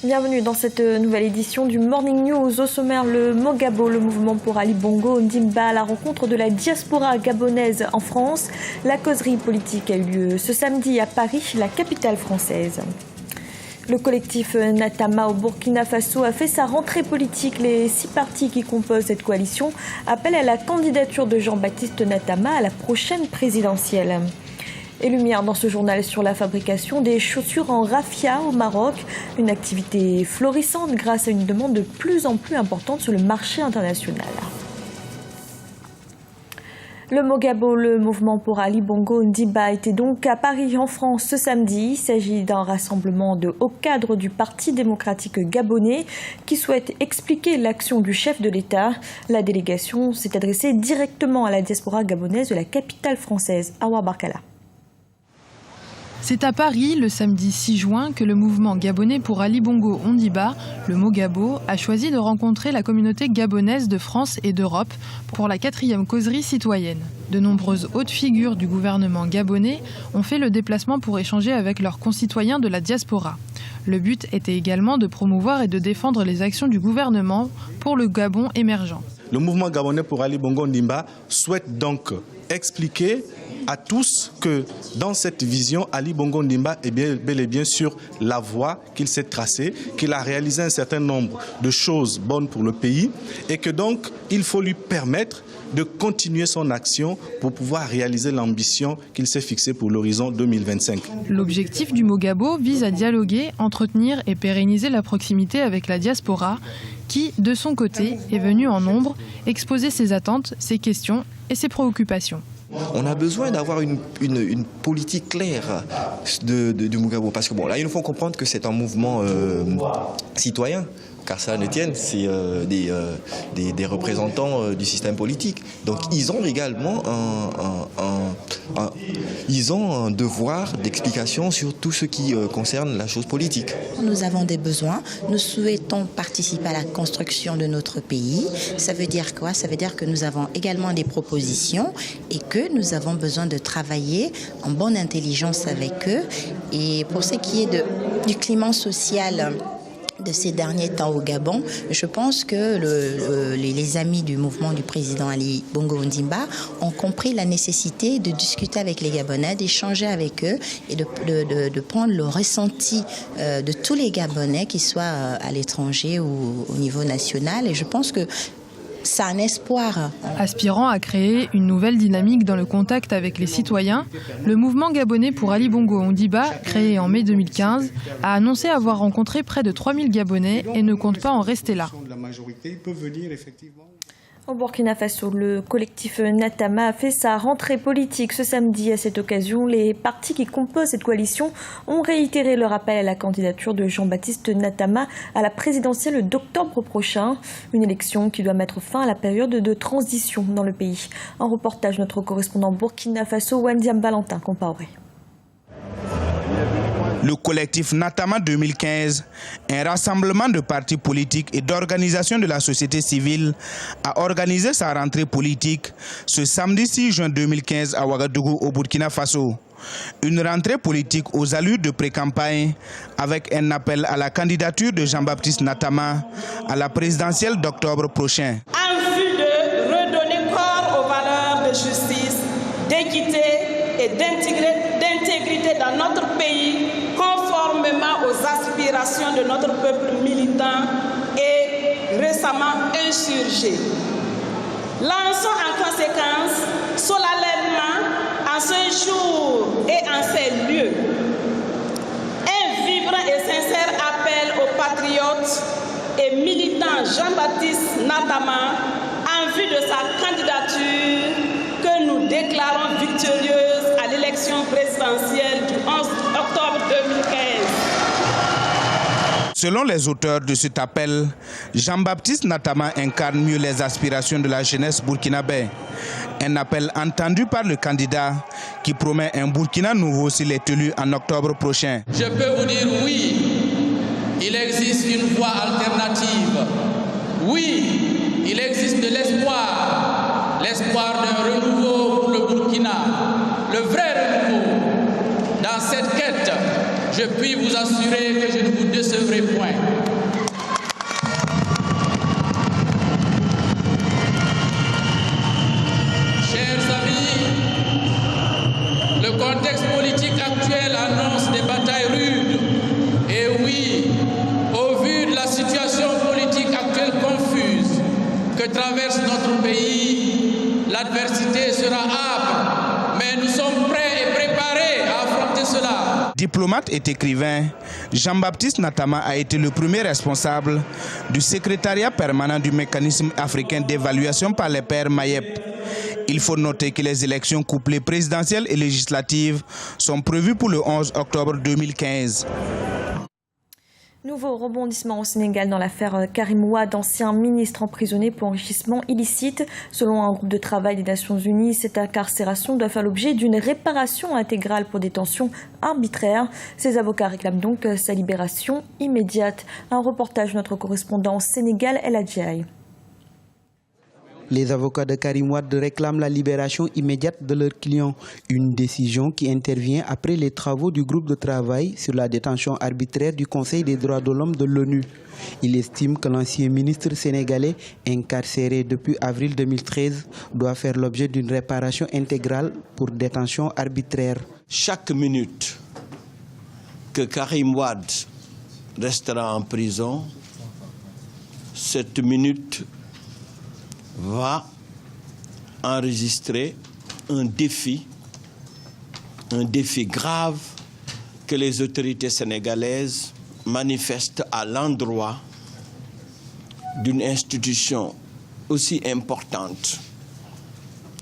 Bienvenue dans cette nouvelle édition du Morning News. Au sommaire, le Mogabo, le mouvement pour Ali Bongo Ondimba, à la rencontre de la diaspora gabonaise en France. La causerie politique a eu lieu ce samedi à Paris, la capitale française. Le collectif Natama au Burkina Faso a fait sa rentrée politique. Les 6 partis qui composent cette coalition appellent à la candidature de Jean-Baptiste Natama à la prochaine présidentielle. Et lumière dans ce journal sur la fabrication des chaussures en raffia au Maroc, une activité florissante grâce à une demande de plus en plus importante sur le marché international. Le Mogabo, le mouvement pour Ali Bongo Ondimba, était donc à Paris en France ce samedi. Il s'agit d'un rassemblement de hauts cadres du Parti démocratique gabonais qui souhaite expliquer l'action du chef de l'État. La délégation s'est adressée directement à la diaspora gabonaise de la capitale française, Awa Barkala. C'est à Paris, le samedi 6 juin, que le mouvement gabonais pour Ali Bongo Ondimba, le Mogabo, a choisi de rencontrer la communauté gabonaise de France et d'Europe pour la 4e causerie citoyenne. De nombreuses hautes figures du gouvernement gabonais ont fait le déplacement pour échanger avec leurs concitoyens de la diaspora. Le but était également de promouvoir et de défendre les actions du gouvernement pour le Gabon émergent. Le mouvement gabonais pour Ali Bongo Ondimba souhaite donc expliquer à tous que dans cette vision, Ali Bongo Ondimba est bel et bien sur la voie qu'il s'est tracée, qu'il a réalisé un certain nombre de choses bonnes pour le pays et que donc il faut lui permettre de continuer son action pour pouvoir réaliser l'ambition qu'il s'est fixée pour l'horizon 2025. L'objectif du Mogabo vise à dialoguer, entretenir et pérenniser la proximité avec la diaspora qui, de son côté, est venue en nombre exposer ses attentes, ses questions et ses préoccupations. On a besoin d'avoir une politique claire du Mogabo. Parce que bon, là, il nous faut comprendre que c'est un mouvement citoyen. Car ça ne tienne, c'est des représentants du système politique. Donc ils ont également un devoir d'explication sur tout ce qui concerne la chose politique. Nous avons des besoins, nous souhaitons participer à la construction de notre pays. Ça veut dire quoi? Ça veut dire que nous avons également des propositions et que nous avons besoin de travailler en bonne intelligence avec eux. Et pour ce qui est du climat social de ces derniers temps au Gabon, je pense que les amis du mouvement du président Ali Bongo Ondimba ont compris la nécessité de discuter avec les Gabonais, d'échanger avec eux et de prendre le ressenti de tous les Gabonais, qu'ils soient à l'étranger ou au niveau national. Et je pense que c'est un espoir. Aspirant à créer une nouvelle dynamique dans le contact avec les citoyens, le mouvement gabonais pour Ali Bongo Ondimba, créé en mai 2015, a annoncé avoir rencontré près de 3000 Gabonais et ne compte pas en rester là. Au Burkina Faso, le collectif Natama a fait sa rentrée politique ce samedi. À cette occasion, les partis qui composent cette coalition ont réitéré leur appel à la candidature de Jean-Baptiste Natama à la présidentielle d'octobre prochain. Une élection qui doit mettre fin à la période de transition dans le pays. Un reportage de notre correspondant Burkina Faso, Wandiam Valentin Compaoré. Le collectif Natama 2015, un rassemblement de partis politiques et d'organisations de la société civile, a organisé sa rentrée politique ce samedi 6 juin 2015 à Ouagadougou au Burkina Faso. Une rentrée politique aux allures de pré-campagne avec un appel à la candidature de Jean-Baptiste Natama à la présidentielle d'octobre prochain. En vue de redonner corps aux valeurs de justice, d'équité et d'intégrité dans notre pays, conformément aux aspirations de notre peuple militant et récemment insurgé. Lançons en conséquence, solennellement, en ce jour et en ces lieux, un vibrant et sincère appel aux patriotes et militants Jean-Baptiste Natama en vue de sa candidature que nous déclarons victorieuse à l'élection présidentielle du 11 octobre 2015. Selon les auteurs de cet appel, Jean-Baptiste Natama incarne mieux les aspirations de la jeunesse burkinabé. Un appel entendu par le candidat qui promet un Burkina nouveau s'il est élu en octobre prochain. Je peux vous dire oui, il existe une voie alternative. Oui, il existe de l'espoir. L'espoir d'un renouveau pour le Burkina. Le vrai renouveau. Dans cette quête, je puis vous assurer que je ne vous décevrai point. que traverse notre pays, l'adversité sera âpre, mais nous sommes prêts et préparés à affronter cela. Diplomate et écrivain, Jean-Baptiste Natama a été le premier responsable du secrétariat permanent du mécanisme africain d'évaluation par les pairs MAEP. Il faut noter que les élections couplées présidentielles et législatives sont prévues pour le 11 octobre 2015. Nouveau rebondissement au Sénégal dans l'affaire Karim Wade, ancien ministre emprisonné pour enrichissement illicite. Selon un groupe de travail des Nations Unies, cette incarcération doit faire l'objet d'une réparation intégrale pour détention arbitraire. Ses avocats réclament donc sa libération immédiate. Un reportage de notre correspondant au Sénégal, El Hadjaï. Les avocats de Karim Wade réclament la libération immédiate de leur client, une décision qui intervient après les travaux du groupe de travail sur la détention arbitraire du Conseil des droits de l'homme de l'ONU. Il estime que l'ancien ministre sénégalais, incarcéré depuis avril 2013, doit faire l'objet d'une réparation intégrale pour détention arbitraire. Chaque minute que Karim Wade restera en prison, cette minute va enregistrer un défi grave que les autorités sénégalaises manifestent à l'endroit d'une institution aussi importante,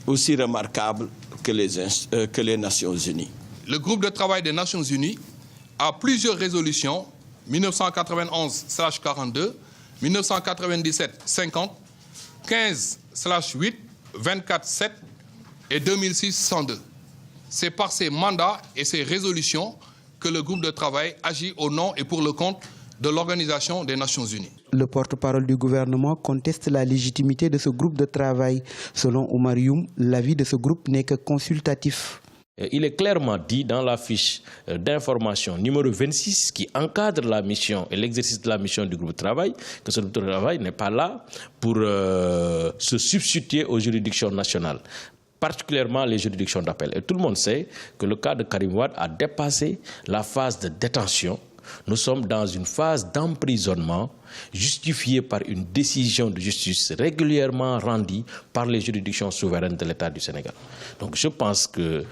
aussi remarquable que les Nations Unies. Le groupe de travail des Nations Unies a plusieurs résolutions, 1991/42, 1997/50, 15/8, 24/7 et 2006/102. C'est par ces mandats et ces résolutions que le groupe de travail agit au nom et pour le compte de l'Organisation des Nations Unies. Le porte-parole du gouvernement conteste la légitimité de ce groupe de travail. Selon Omar Youm, l'avis de ce groupe n'est que consultatif. Il est clairement dit dans la fiche d'information numéro 26 qui encadre la mission et l'exercice de la mission du groupe de travail que ce groupe de travail n'est pas là pour se substituer aux juridictions nationales, particulièrement les juridictions d'appel. Et tout le monde sait que le cas de Karim Wade a dépassé la phase de détention. Nous sommes dans une phase d'emprisonnement justifiée par une décision de justice régulièrement rendue par les juridictions souveraines de l'État du Sénégal. Donc je pense que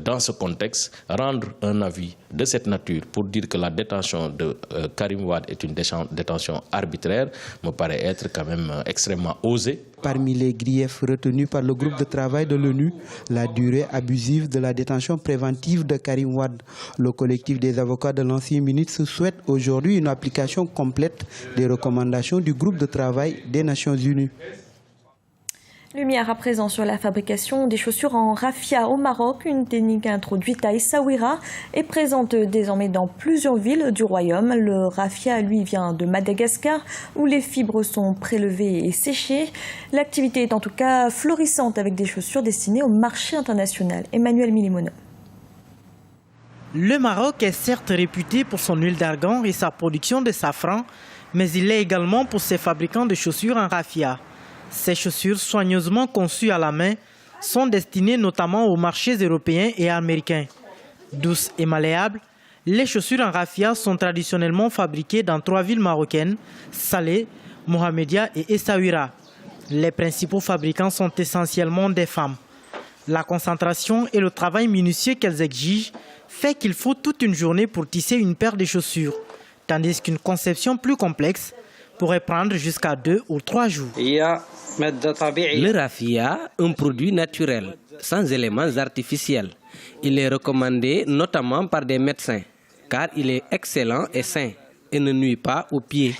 dans ce contexte, rendre un avis de cette nature pour dire que la détention de Karim Wade est une détention arbitraire me paraît être quand même extrêmement osé. Parmi les griefs retenus par le groupe de travail de l'ONU, la durée abusive de la détention préventive de Karim Wade. Le collectif des avocats de l'ancien ministre souhaite aujourd'hui une application complète des recommandations du groupe de travail des Nations Unies. Lumière à présent sur la fabrication des chaussures en raffia au Maroc. Une technique introduite à Essaouira est présente désormais dans plusieurs villes du royaume. Le raffia, lui, vient de Madagascar où les fibres sont prélevées et séchées. L'activité est en tout cas florissante avec des chaussures destinées au marché international. Emmanuel Milimono. Le Maroc est certes réputé pour son huile d'argan et sa production de safran, mais il l'est également pour ses fabricants de chaussures en raffia. Ces chaussures soigneusement conçues à la main sont destinées notamment aux marchés européens et américains. Douces et malléables, les chaussures en raffia sont traditionnellement fabriquées dans 3 villes marocaines, Salé, Mohamedia et Essaouira. Les principaux fabricants sont essentiellement des femmes. La concentration et le travail minutieux qu'elles exigent fait qu'il faut toute une journée pour tisser une paire de chaussures, tandis qu'une conception plus complexe pourrait prendre jusqu'à 2 ou 3 jours. Le raffia, un produit naturel, sans éléments artificiels. Il est recommandé notamment par des médecins, car il est excellent et sain et ne nuit pas aux pieds.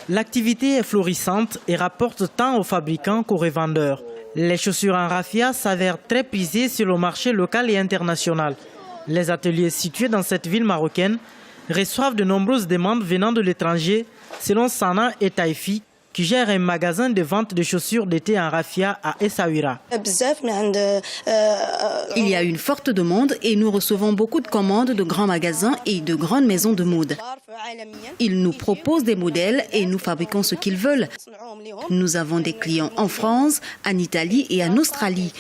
L'activité est florissante et rapporte tant aux fabricants qu'aux revendeurs. Les chaussures en raffia s'avèrent très prisées sur le marché local et international. Les ateliers situés dans cette ville marocaine reçoivent de nombreuses demandes venant de l'étranger, selon Sana et Taifi, qui gère un magasin de vente de chaussures d'été en raffia à Essaouira. Il y a une forte demande et nous recevons beaucoup de commandes de grands magasins et de grandes maisons de mode. Ils nous proposent des modèles et nous fabriquons ce qu'ils veulent. Nous avons des clients en France, en Italie et en Australie.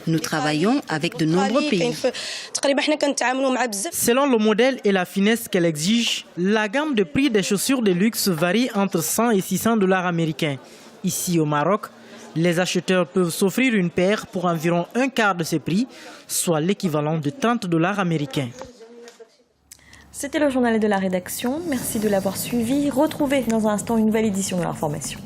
Nous travaillons avec de nombreux pays. Selon le modèle et la finesse qu'elle exige, la gamme de prix des chaussures de luxe varie entre 100 et 600 $ dollars américains. Ici au Maroc, les acheteurs peuvent s'offrir une paire pour environ un quart de ces prix, soit l'équivalent de 30 dollars américains. C'était le journal de la rédaction. Merci de l'avoir suivi. Retrouvez dans un instant une nouvelle édition de l'information.